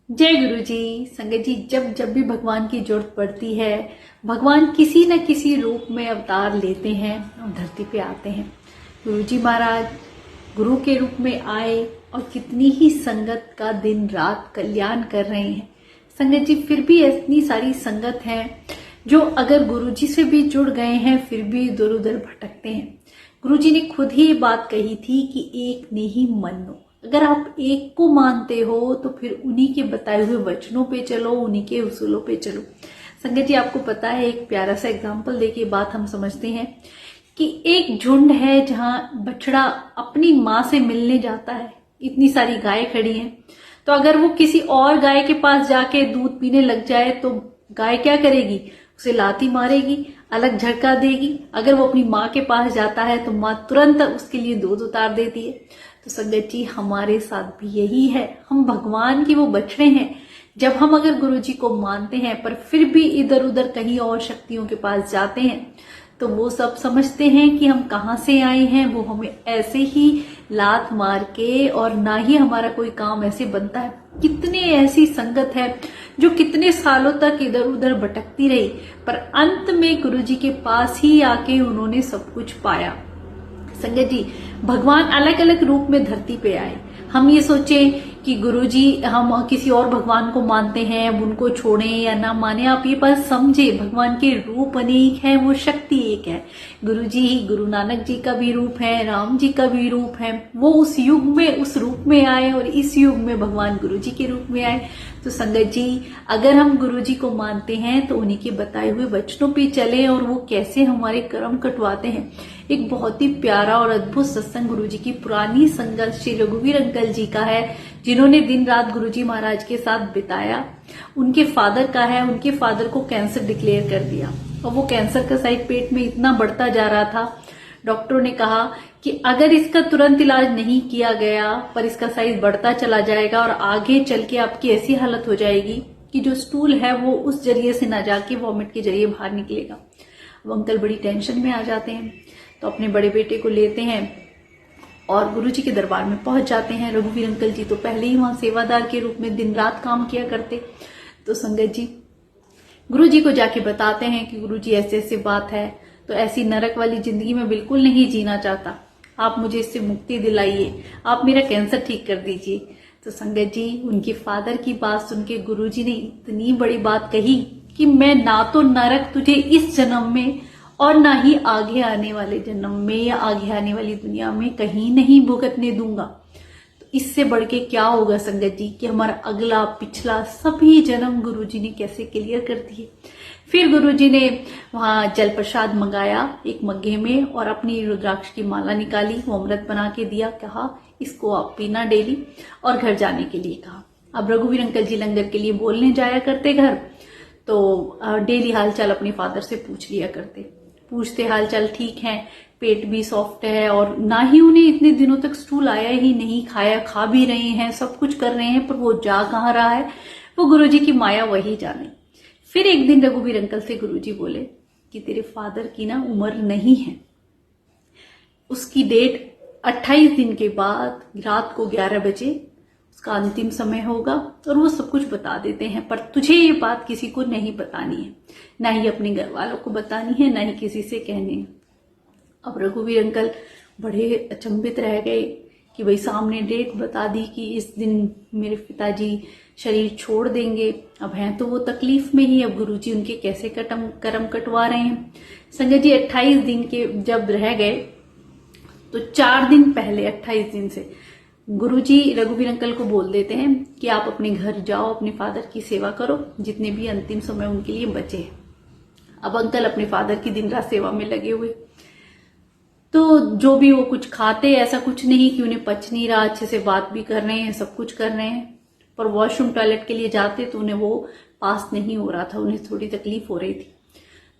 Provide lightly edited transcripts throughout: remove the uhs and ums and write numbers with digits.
जय गुरु जी। संगत जी, जब भी भगवान की जरूरत पड़ती है, भगवान किसी न किसी रूप में अवतार लेते हैं और धरती पे आते हैं। गुरु जी महाराज गुरु के रूप में आए और कितनी ही संगत का दिन रात कल्याण कर रहे हैं। संगत जी, फिर भी इतनी सारी संगत है जो अगर गुरु जी से भी जुड़ गए हैं फिर भी इधर उधर भटकते हैं। गुरु जी ने खुद ही बात कही थी कि एक ने ही मानो। अगर आप एक को मानते हो तो फिर उन्हीं के बताए हुए वचनों पे चलो, उन्हीं के उसूलों पे चलो। संगत जी, आपको पता है, एक प्यारा सा एग्जाम्पल देके बात हम समझते हैं कि एक झुंड है जहां बछड़ा अपनी माँ से मिलने जाता है। इतनी सारी गाय खड़ी हैं, तो अगर वो किसी और गाय के पास जाके दूध पीने लग जाए तो गाय क्या करेगी? उसे लाती मारेगी, अलग झटका देगी। अगर वो अपनी माँ के पास जाता है तो माँ तुरंत उसके लिए दूध उतार देती है। तो संगत जी, हमारे साथ भी यही है। हम भगवान की वो बछड़े हैं। जब हम अगर गुरु जी को मानते हैं पर फिर भी इधर उधर कहीं और शक्तियों के पास जाते हैं तो वो सब समझते हैं कि हम कहाँ से आए हैं। वो हमें ऐसे ही लात मार के, और ना ही हमारा कोई काम ऐसे बनता है। कितने ऐसी संगत है जो कितने सालों तक इधर उधर भटकती रही, पर अंत में गुरु जी के पास ही आके उन्होंने सब कुछ पाया। संगत जी, भगवान अलग अलग रूप में धरती पे आए। हम ये सोचें कि गुरुजी हम किसी और भगवान को मानते हैं, अब उनको छोड़ें या ना माने। आप ये बात समझे, भगवान के रूप अनेक है, वो शक्ति एक है। गुरुजी ही गुरु नानक जी का भी रूप है, राम जी का भी रूप है। वो उस युग में उस रूप में आए और इस युग में भगवान गुरु जी के रूप में आए। तो संगत जी, अगर हम गुरु जी को मानते हैं तो उन्हीं के बताए हुए वचनों पे चले और वो कैसे हमारे कर्म कटवाते हैं। एक बहुत ही प्यारा और अद्भुत सत्संग गुरु जी की पुरानी संगत श्री रघुवीर अंकल जी का है, जिन्होंने दिन रात गुरु जी महाराज के साथ बिताया। उनके फादर का है, उनके फादर को कैंसर डिक्लेयर कर दिया और वो कैंसर का साइज पेट में इतना बढ़ता जा रहा था। डॉक्टरों ने कहा कि अगर इसका तुरंत इलाज नहीं किया गया पर इसका साइज बढ़ता चला जाएगा और आगे चल के आपकी ऐसी हालत हो जाएगी कि जो स्टूल है वो उस जरिए से ना जाके वॉमिट के जरिए बाहर निकलेगा। वो अंकल बड़ी टेंशन में आ जाते हैं, तो अपने बड़े बेटे को लेते हैं और गुरुजी के दरबार में पहुंच जाते हैं। रघुवीर अंकल जी तो पहले ही वहां सेवादार के रूप में दिन रात काम किया करते। तो संगत जी, गुरुजी को जाके बताते हैं कि गुरुजी ऐसे ऐसे बात है, तो ऐसी नरक वाली जिंदगी में बिल्कुल नहीं जीना चाहता, आप मुझे इससे मुक्ति दिलाइए, आप मेरा कैंसर ठीक कर दीजिए। तो संगत जी, उनके फादर की बात सुन के गुरुजी ने इतनी बड़ी बात कही कि मैं ना तो नरक तुझे इस जन्म में और ना ही आगे आने वाले जन्म में या आगे आने वाली दुनिया में कहीं नहीं भुगतने दूंगा। तो इससे बढ़ के क्या होगा संगत जी कि हमारा अगला पिछला सभी जन्म गुरुजी ने कैसे क्लियर कर दिए। फिर गुरुजी ने वहां जल प्रसाद मंगाया एक मग्गे में और अपनी रुद्राक्ष की माला निकाली, वो अमृत बना के दिया, कहा इसको आप पीना डेली, और घर जाने के लिए कहा। अब रघुवीर अंकल जी लंगर के लिए बोलने जाया करते घर, तो डेली हालचाल अपने फादर से पूछ लिया करते। पूछते हालचाल ठीक है, पेट भी सॉफ्ट है और ना ही उन्हें इतने दिनों तक स्टूल आया ही नहीं, खाया खा भी रहे हैं, सब कुछ कर रहे हैं, पर वो जा कहाँ रहा है वो गुरुजी की माया वही जाने। फिर एक दिन रघुवीर अंकल से गुरुजी बोले कि तेरे फादर की ना उम्र नहीं है, उसकी डेट 28 दिन के बाद रात को 11 बजे उसका अंतिम समय होगा और वो सब कुछ बता देते हैं, पर तुझे ये बात किसी को नहीं बतानी है, ना ही अपने घर वालों को बतानी है, ना ही किसी से कहनी है। अब रघुवीर अंकल बड़े अचंभित रह गए कि भाई सामने डेट बता दी कि इस दिन मेरे पिताजी शरीर छोड़ देंगे। अब हैं तो वो तकलीफ में ही, अब गुरुजी उनके कैसे कर्म कटवा रहे हैं। संगत जी, 28 दिन के जब रह गए तो 4 दिन पहले 28 दिन से गुरुजी रघुवीर अंकल को बोल देते हैं कि आप अपने घर जाओ, अपने फादर की सेवा करो, जितने भी अंतिम समय उनके लिए बचे। अब अंकल अपने फादर की दिन रात सेवा में लगे हुए, तो जो भी वो कुछ खाते ऐसा कुछ नहीं कि उन्हें पच नहीं रहा, अच्छे से बात भी कर रहे हैं, सब कुछ कर रहे हैं, पर वॉशरूम टॉयलेट के लिए जाते तो उन्हें वो पास नहीं हो रहा था, उन्हें थोड़ी तकलीफ हो रही थी।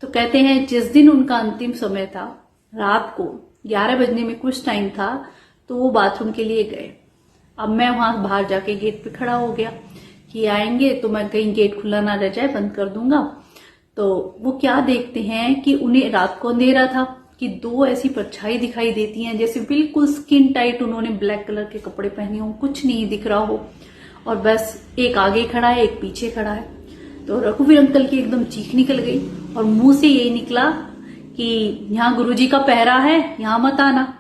तो कहते हैं जिस दिन उनका अंतिम समय था, रात को 11 बजने में कुछ टाइम था, तो वो बाथरूम के लिए गए। अब मैं वहां बाहर जाके गेट पे खड़ा हो गया कि आएंगे तो मैं कहीं गेट खुला ना रह जाए, बंद कर दूंगा। तो वो क्या देखते हैं कि उन्हें रात को अंधेरा था कि 2 ऐसी परछाई दिखाई देती हैं, जैसे बिल्कुल स्किन टाइट उन्होंने ब्लैक कलर के कपड़े पहने हो, कुछ नहीं दिख रहा हो, और बस एक आगे खड़ा है एक पीछे खड़ा है। तो रघुवीर अंकल की एकदम चीख निकल गई और मुंह से यही निकला कि यहाँ गुरुजी का पहरा है, यहाँ मत आना।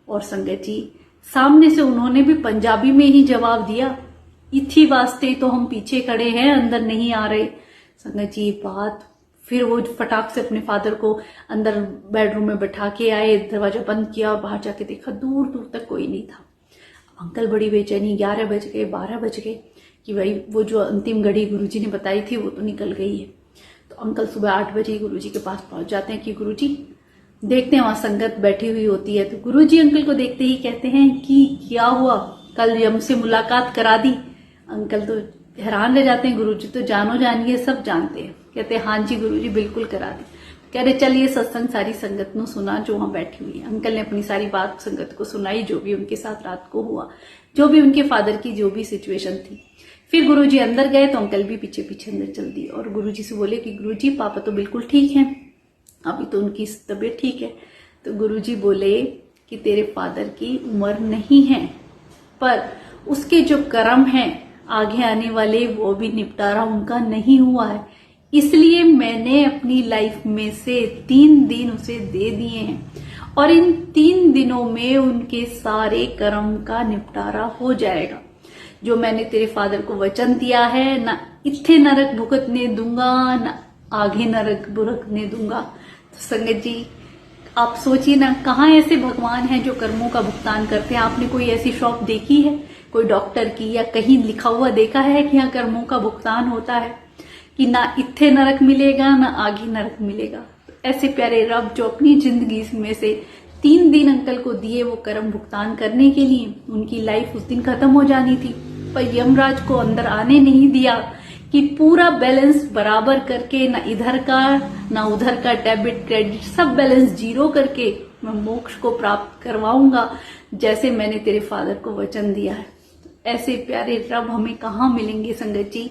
और संगत जी सामने से उन्होंने भी पंजाबी में ही जवाब दिया, इथी वास्ते तो हम पीछे खड़े हैं, अंदर नहीं आ रहे। संगत जी बात फिर वो फटाक से अपने फादर को अंदर बेडरूम में बैठा के आए, दरवाजा बंद किया और बाहर जाके देखा दूर दूर तक कोई नहीं था। अंकल बड़ी बेचैनी, 11 बज गए 12 बज गए कि भाई वो जो अंतिम घड़ी गुरुजी ने बताई थी वो तो निकल गई है। तो अंकल सुबह 8 बजे गुरुजी के पास पहुंच जाते हैं कि गुरुजी देखते हैं, वहां संगत बैठी हुई होती है। तो गुरुजी अंकल को देखते ही कहते हैं कि क्या हुआ, कल हमसे मुलाकात करा दी। अंकल तो हैरान रह जाते हैं, गुरुजी तो जानो जानिए सब जानते हैं। कहते हैं हाँ जी गुरुजी बिल्कुल करा दी। कह रहे चलिए सत्संग सारी संगत ने सुना जो वहां बैठी हुई है। अंकल ने अपनी सारी बात संगत को सुनाई, जो भी उनके साथ रात को हुआ, जो भी उनके फादर की जो भी सिचुएशन थी। फिर गुरुजी अंदर गए तो अंकल भी पीछे पीछे अंदर चल दिए और गुरुजी से बोले कि गुरुजी पापा तो बिल्कुल ठीक हैं, अभी तो उनकी तबीयत ठीक है। तो गुरुजी बोले कि तेरे फादर की उम्र नहीं है, पर उसके जो कर्म हैं आगे आने वाले वो भी निपटारा उनका नहीं हुआ है, इसलिए मैंने अपनी लाइफ में से 3 दिन उसे दे दिए हैं और इन 3 दिनों में उनके सारे कर्म का निपटारा हो जाएगा। जो मैंने तेरे फादर को वचन दिया है, ना इत्थे नरक भुगतने दूंगा ना आगे नरक भुगतने दूंगा। तो संगत जी आप सोचिए ना, कहाँ ऐसे भगवान हैं जो कर्मों का भुगतान करते हैं। आपने कोई ऐसी शॉप देखी है कोई डॉक्टर की, या कहीं लिखा हुआ देखा है कि यहाँ कर्मों का भुगतान होता है कि ना इत्थे नरक मिलेगा ना आगे नरक मिलेगा। ऐसे प्यारे रब जो अपनी जिंदगी में से 3 दिन अंकल को दिए वो कर्म भुगतान करने के लिए, उनकी लाइफ उस दिन खत्म हो जानी थी, पर यमराज को अंदर आने नहीं दिया कि पूरा बैलेंस बराबर करके, ना इधर का ना उधर का डेबिट क्रेडिट सब बैलेंस 0 करके मैं मोक्ष को प्राप्त करवाऊंगा जैसे मैंने तेरे फादर को वचन दिया है। ऐसे प्यारे रब हमें कहाँ मिलेंगे संगत जी।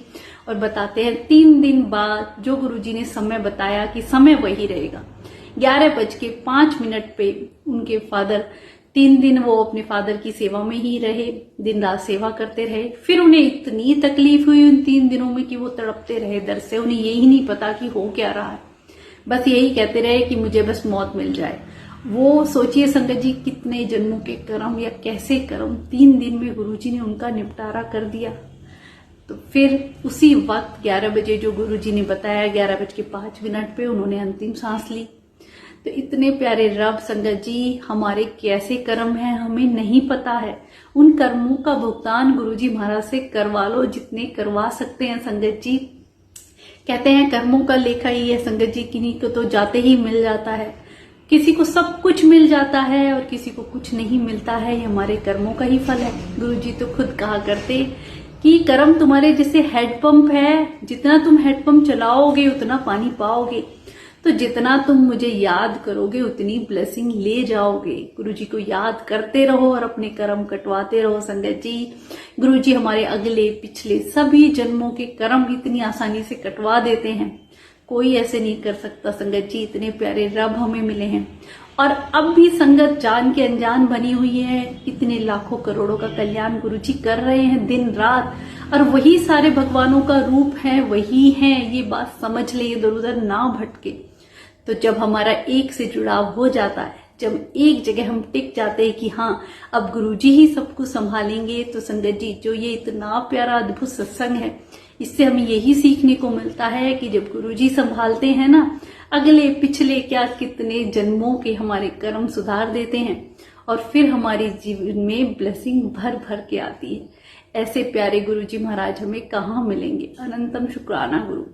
और बताते हैं 3 दिन बाद जो गुरुजी ने समय बताया कि समय वही रहेगा, 11:05 पे उनके फादर 3 दिन वो अपने फादर की सेवा में ही रहे, दिन रात सेवा करते रहे। फिर उन्हें इतनी तकलीफ हुई उन 3 दिनों में कि वो तड़पते रहे दर्द से। उन्हें यही नहीं पता कि हो क्या रहा है, बस यही कहते रहे कि मुझे बस मौत मिल जाए। वो सोचिए संगत जी कितने जन्मों के कर्म या कैसे कर्म 3 दिन में गुरुजी ने उनका निपटारा कर दिया। तो फिर उसी वक्त 11 बजे जो गुरुजी ने बताया 11:05 पे उन्होंने अंतिम सांस ली। तो इतने प्यारे रब संगत जी हमारे कैसे कर्म हैं हमें नहीं पता है। उन कर्मों का भुगतान गुरुजी महाराज से करवा लो जितने करवा सकते हैं संगत जी। कहते हैं कर्मों का लेखा ही है संगत जी, किन्हीं को तो जाते ही मिल जाता है, किसी को सब कुछ मिल जाता है और किसी को कुछ नहीं मिलता है। ये हमारे कर्मों का ही फल है। गुरुजी तो खुद कहा करते कि कर्म तुम्हारे जैसे हेडपंप है, जितना तुम हेडपंप चलाओगे उतना पानी पाओगे, तो जितना तुम मुझे याद करोगे उतनी ब्लेसिंग ले जाओगे। गुरुजी को याद करते रहो और अपने कर्म कटवाते रहो संगत जी। गुरुजी हमारे अगले पिछले सभी जन्मों के कर्म इतनी आसानी से कटवा देते हैं, कोई ऐसे नहीं कर सकता संगत जी। इतने प्यारे रब हमें मिले हैं और अब भी संगत जान के अनजान बनी हुई है। इतने लाखों करोड़ों का कल्याण गुरुजी कर रहे हैं दिन रात, और वही सारे भगवानों का रूप है, वही है। ये बात समझ ले, इधर उधर ना भटके। तो जब हमारा एक से जुड़ाव हो जाता है, जब एक जगह हम टिक जाते हैं कि हाँ अब गुरुजी ही सब कुछ संभालेंगे, तो संगत जी जो ये इतना प्यारा अद्भुत सत्संग है, इससे हमें यही सीखने को मिलता है कि जब गुरुजी संभालते हैं ना, अगले पिछले क्या कितने जन्मों के हमारे कर्म सुधार देते हैं और फिर हमारे जीवन में ब्लेसिंग भर भर के आती है। ऐसे प्यारे गुरुजी महाराज हमें कहाँ मिलेंगे। अनंतम शुक्राना गुरु।